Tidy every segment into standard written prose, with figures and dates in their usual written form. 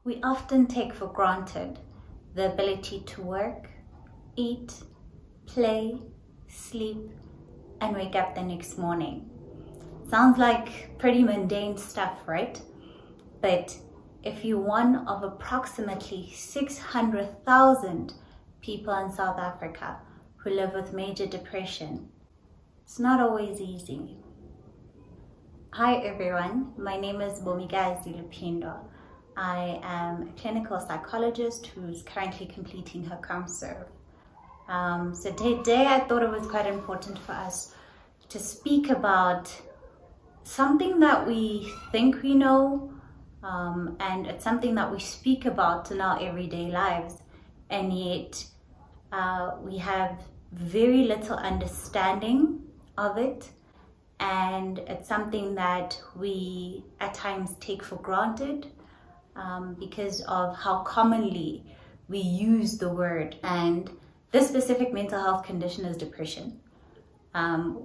We often take for granted the ability to work, eat, play, sleep, and wake up the next morning. Sounds like pretty mundane stuff, right? But if you're one of approximately 600,000 people in South Africa who live with major depression, it's not always easy. Hi everyone, my name is Bomikazi Lupindo. I am a clinical psychologist who's currently completing her ComServe. So today I thought it was quite important for us to speak about something that we think we know, and it's something that we speak about in our everyday lives, and yet we have very little understanding of it, and it's something that we at times take for granted because of how commonly we use the word. And this specific mental health condition is depression.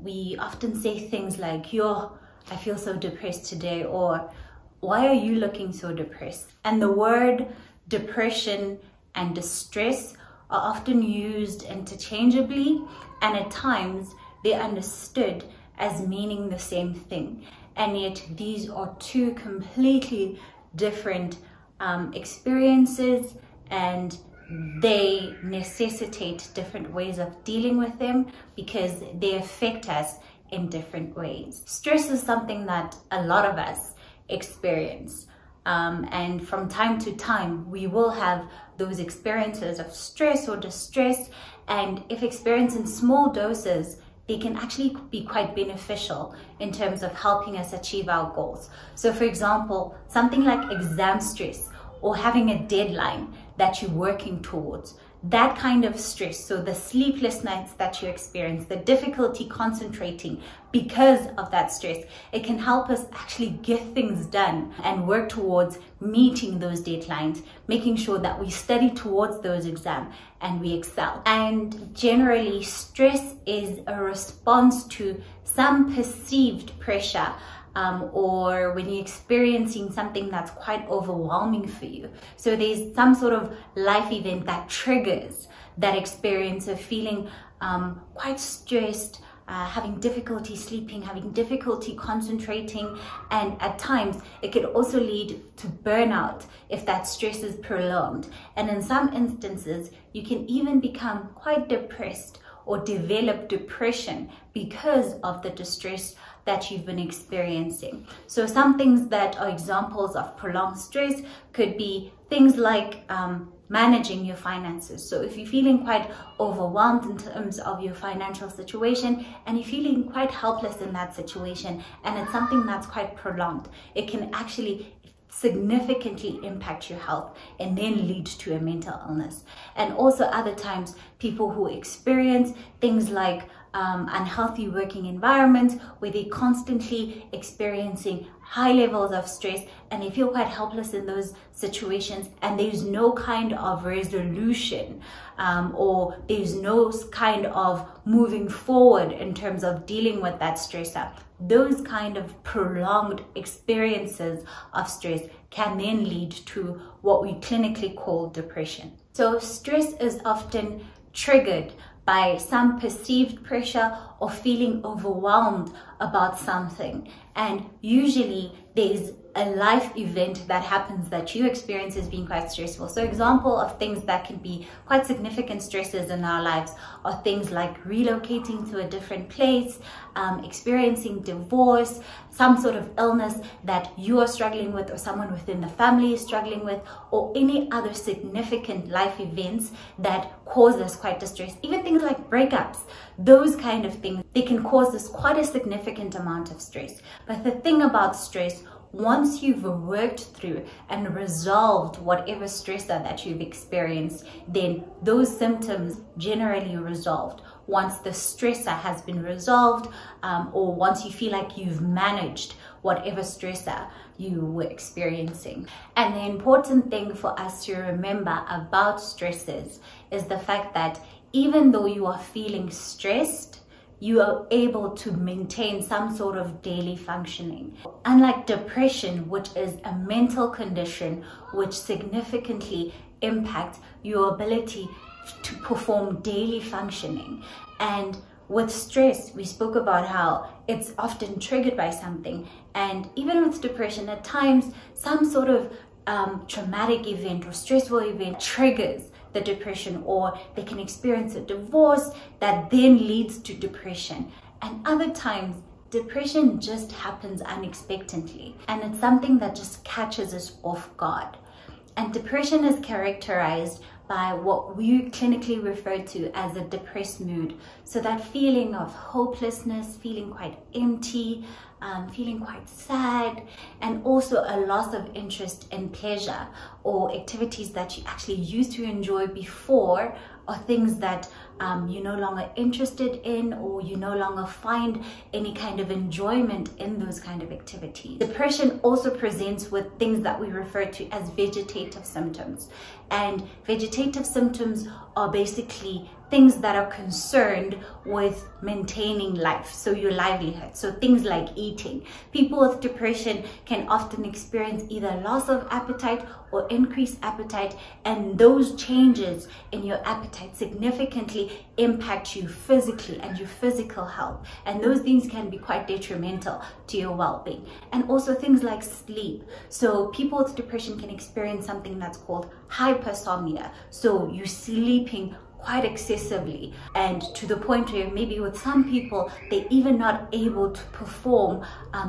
We often say things like, "Yo, I feel so depressed today," or "Why are you looking so depressed?" And the word depression and distress are often used interchangeably, and at times they're understood as meaning the same thing. And yet these are two completely different experiences, and they necessitate different ways of dealing with them because they affect us in different ways. Stress is something that a lot of us experience, and from time to time we will have those experiences of stress or distress, and if experienced in small doses, they can actually be quite beneficial in terms of helping us achieve our goals. So for example, something like exam stress or having a deadline that you're working towards, that kind of stress, so the sleepless nights that you experience, the difficulty concentrating because of that stress, it can help us actually get things done and work towards meeting those deadlines, making sure that we study towards those exams and we excel. And generally, stress is a response to some perceived pressure, or when you're experiencing something that's quite overwhelming for you. So there's some sort of life event that triggers that experience of feeling quite stressed, having difficulty sleeping, having difficulty concentrating, and at times it could also lead to burnout if that stress is prolonged. And in some instances, you can even become quite depressed or develop depression because of the distress that you've been experiencing. So some things that are examples of prolonged stress could be things like managing your finances. So if you're feeling quite overwhelmed in terms of your financial situation and you're feeling quite helpless in that situation, and it's something that's quite prolonged, it can actually significantly impact your health and then lead to a mental illness. And also other times, people who experience things like unhealthy working environments where they're constantly experiencing high levels of stress and they feel quite helpless in those situations, and there's no kind of resolution or there's no kind of moving forward in terms of dealing with that stressor. Those kind of prolonged experiences of stress can then lead to what we clinically call depression. So stress is often triggered by some perceived pressure or feeling overwhelmed about something. And usually there's a life event that happens that you experience as being quite stressful. So example of things that can be quite significant stresses in our lives are things like relocating to a different place, experiencing divorce, some sort of illness that you are struggling with or someone within the family is struggling with, or any other significant life events that cause us quite distress. Even things like breakups, those kind of things, they can cause us quite a significant amount of stress. But the thing about stress, once you've worked through and resolved whatever stressor that you've experienced, then those symptoms generally resolved. Once the stressor has been resolved, or once you feel like you've managed whatever stressor you were experiencing. And the important thing for us to remember about stresses is the fact that even though you are feeling stressed, you are able to maintain some sort of daily functioning. Unlike depression, which is a mental condition which significantly impacts your ability to perform daily functioning. And with stress, we spoke about how it's often triggered by something. And even with depression, at times, some sort of traumatic event or stressful event triggers the depression, or they can experience a divorce that then leads to depression. And other times, depression just happens unexpectedly, and it's something that just catches us off guard. And depression is characterized by what we clinically refer to as a depressed mood. So that feeling of hopelessness, feeling quite empty, feeling quite sad, and also a loss of interest in pleasure or activities that you actually used to enjoy before, or things that you're no longer interested in, or you no longer find any kind of enjoyment in those kind of activities. Depression also presents with things that we refer to as vegetative symptoms. And vegetative symptoms are basically things that are concerned with maintaining life, so your livelihood. So things like eating. People with depression can often experience either loss of appetite or increased appetite, and those changes in your appetite significantly impact you physically and your physical health, and those things can be quite detrimental to your well-being. And also things like sleep. So people with depression can experience something that's called hypersomnia. So you're sleeping quite excessively, and to the point where maybe with some people they're even not able to perform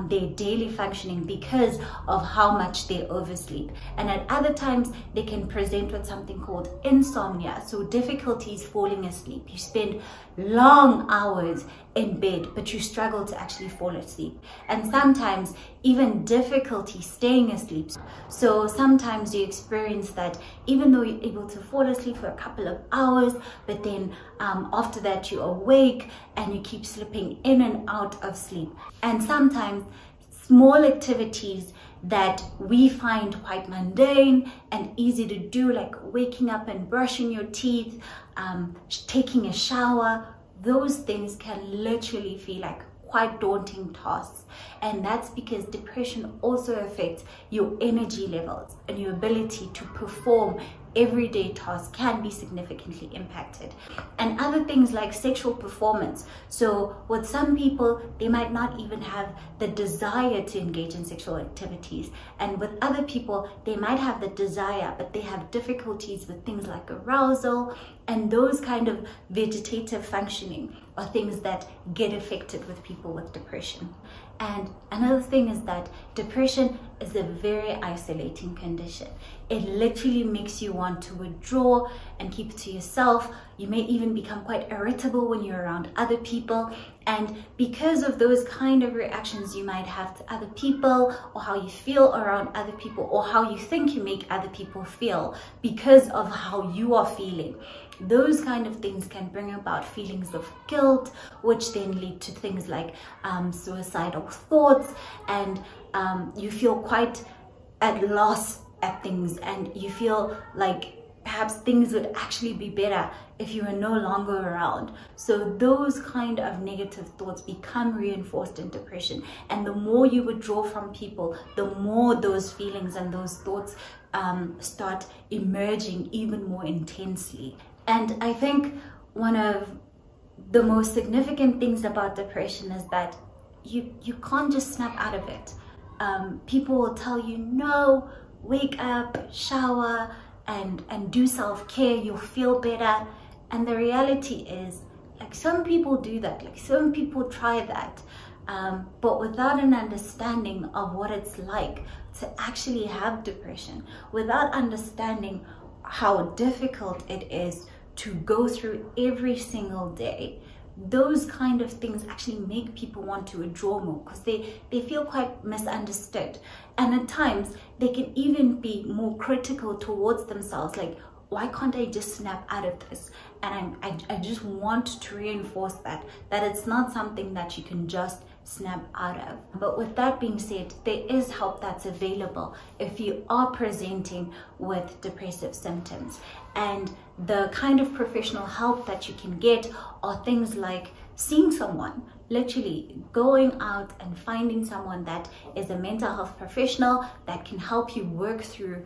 their daily functioning because of how much they oversleep. And at other times they can present with something called insomnia, so difficulties falling asleep. You spend long hours in bed but you struggle to actually fall asleep, and sometimes even difficulty staying asleep. So sometimes you experience that even though you're able to fall asleep for a couple of hours, but then after that you're awake and you keep slipping in and out of sleep. And sometimes small activities that we find quite mundane and easy to do, like waking up and brushing your teeth, taking a shower, those things can literally feel like quite daunting tasks. And that's because depression also affects your energy levels, and your ability to perform everyday tasks can be significantly impacted. And other things like sexual performance. So with some people, they might not even have the desire to engage in sexual activities, and with other people they might have the desire but they have difficulties with things like arousal. And those kind of vegetative functioning are things that get affected with people with depression. And another thing is that depression is a very isolating condition. It literally makes you want to withdraw and keep it to yourself. You may even become quite irritable when you're around other people. And because of those kind of reactions you might have to other people, or how you feel around other people, or how you think you make other people feel because of how you are feeling, those kind of things can bring about feelings of guilt, which then lead to things like suicidal thoughts, and you feel quite at loss at things, and you feel like perhaps things would actually be better if you were no longer around. So those kind of negative thoughts become reinforced in depression, and the more you withdraw from people, the more those feelings and those thoughts start emerging even more intensely. And I think one of the most significant things about depression is that you can't just snap out of it. People will tell you, no, wake up, shower, and do self-care, you'll feel better. And the reality is, like, some people do that, like some people try that, but without an understanding of what it's like to actually have depression, without understanding how difficult it is to go through every single day, those kind of things actually make people want to withdraw more, because they feel quite misunderstood. And at times they can even be more critical towards themselves, like, why can't I just snap out of this? And I just want to reinforce that it's not something that you can just snap out of. But with that being said, there is help that's available if you are presenting with depressive symptoms. And the kind of professional help that you can get are things like seeing someone, literally going out and finding someone that is a mental health professional that can help you work through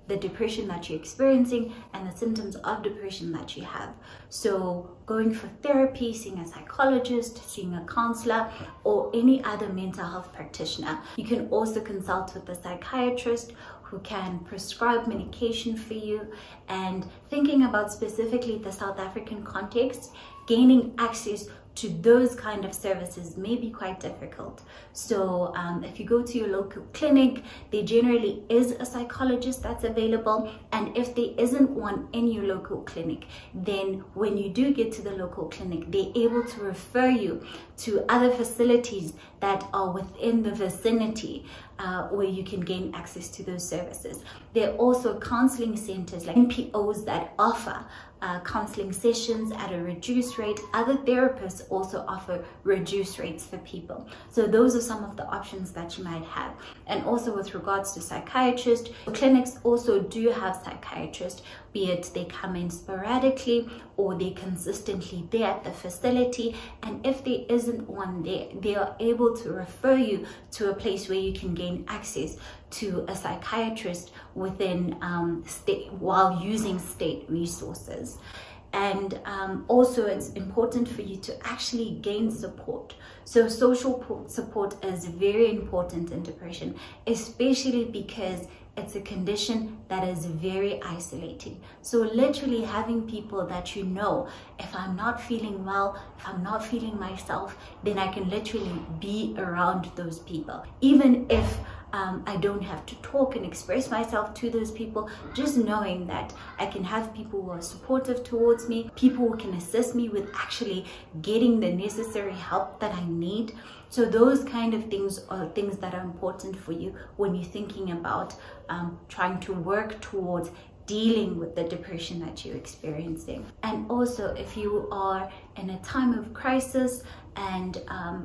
the depression that you're experiencing and the symptoms of depression that you have. So going for therapy, seeing a psychologist, seeing a counselor, or any other mental health practitioner. You can also consult with a psychiatrist who can prescribe medication for you. And thinking about specifically the South African context, gaining access to those kind of services may be quite difficult. So if you go to your local clinic, there generally is a psychologist that's available, and if there isn't one in your local clinic, then when you do get to the local clinic, they're able to refer you to other facilities that are within the vicinity where you can gain access to those services. There are also counseling centers like NPOs that offer counseling sessions at a reduced rate. Other therapists also offer reduced rates for people. So those are some of the options that you might have. And also with regards to psychiatrists, clinics also do have psychiatrists, be it they come in sporadically or they're consistently there at the facility. And if there isn't one there, they are able to refer you to a place where you can gain access to a psychiatrist within state, while using state resources. And also it's important for you to actually gain support. So social support is very important in depression, especially because it's a condition that is very isolating. So literally having people that you know, if I'm not feeling well, if I'm not feeling myself, then I can literally be around those people. Even if I don't have to talk and express myself to those people, just knowing that I can have people who are supportive towards me, people who can assist me with actually getting the necessary help that I need. So those kind of things are things that are important for you when you're thinking about trying to work towards dealing with the depression that you're experiencing. And also, if you are in a time of crisis and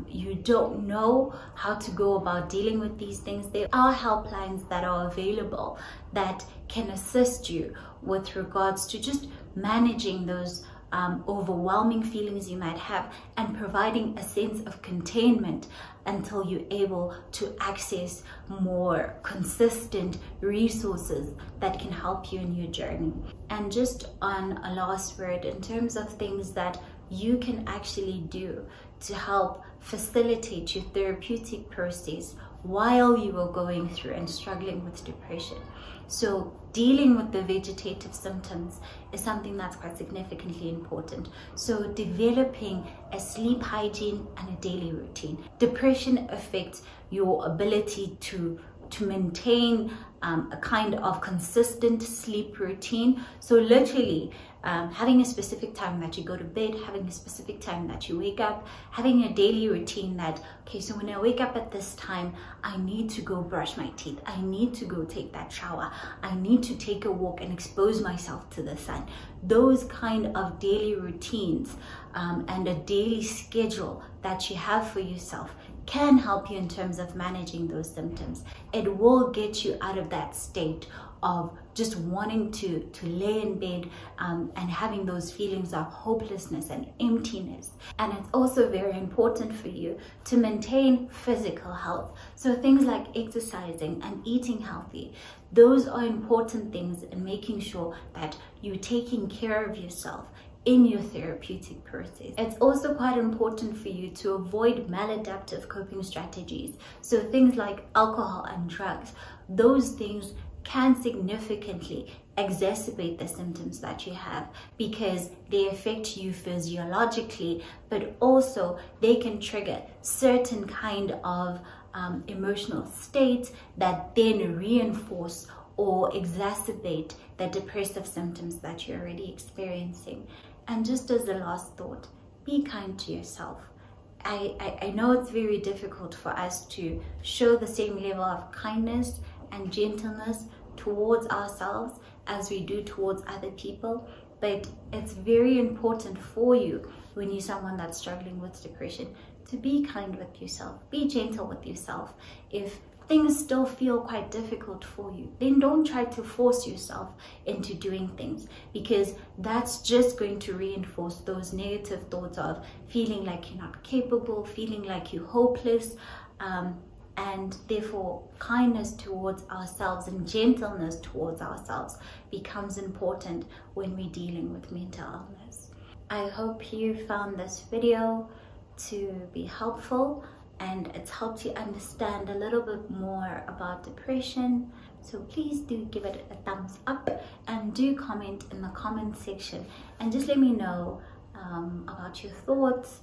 you don't know how to go about dealing with these things, there are helplines that are available that can assist you with regards to just managing those overwhelming feelings you might have and providing a sense of containment until you're able to access more consistent resources that can help you in your journey. And just on a last word, in terms of things that you can actually do to help facilitate your therapeutic process while you are going through and struggling with depression. So dealing with the vegetative symptoms is something that's quite significantly important. So developing a sleep hygiene and a daily routine. Depression affects your ability to maintain a kind of consistent sleep routine. So literally having a specific time that you go to bed, having a specific time that you wake up, having a daily routine that, okay, so when I wake up at this time, I need to go brush my teeth, I need to go take that shower, I need to take a walk and expose myself to the sun. Those kind of daily routines and a daily schedule that you have for yourself can help you in terms of managing those symptoms. It will get you out of that state of just wanting to lay in bed and having those feelings of hopelessness and emptiness. And it's also very important for you to maintain physical health. So things like exercising and eating healthy, those are important things in making sure that you're taking care of yourself in your therapeutic process. It's also quite important for you to avoid maladaptive coping strategies. So things like alcohol and drugs, those things can significantly exacerbate the symptoms that you have because they affect you physiologically, but also they can trigger certain kind of emotional states that then reinforce or exacerbate the depressive symptoms that you're already experiencing. And just as a last thought, be kind to yourself. I know it's very difficult for us to show the same level of kindness and gentleness towards ourselves as we do towards other people, but it's very important for you when you're someone that's struggling with depression to be kind with yourself, be gentle with yourself. If things still feel quite difficult for you, then don't try to force yourself into doing things, because that's just going to reinforce those negative thoughts of feeling like you're not capable, feeling like you're hopeless. And therefore, kindness towards ourselves and gentleness towards ourselves becomes important when we're dealing with mental illness. I hope you found this video to be helpful, and it's helped you understand a little bit more about depression. So please do give it a thumbs up, and do comment in the comment section and just let me know about your thoughts,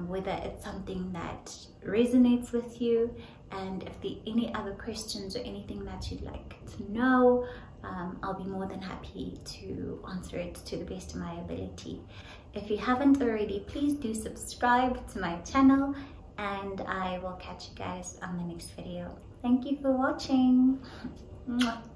whether it's something that resonates with you, and if there are any other questions or anything that you'd like to know, I'll be more than happy to answer it to the best of my ability. If you haven't already, please do subscribe to my channel, and I will catch you guys on the next video. Thank you for watching. Mwah.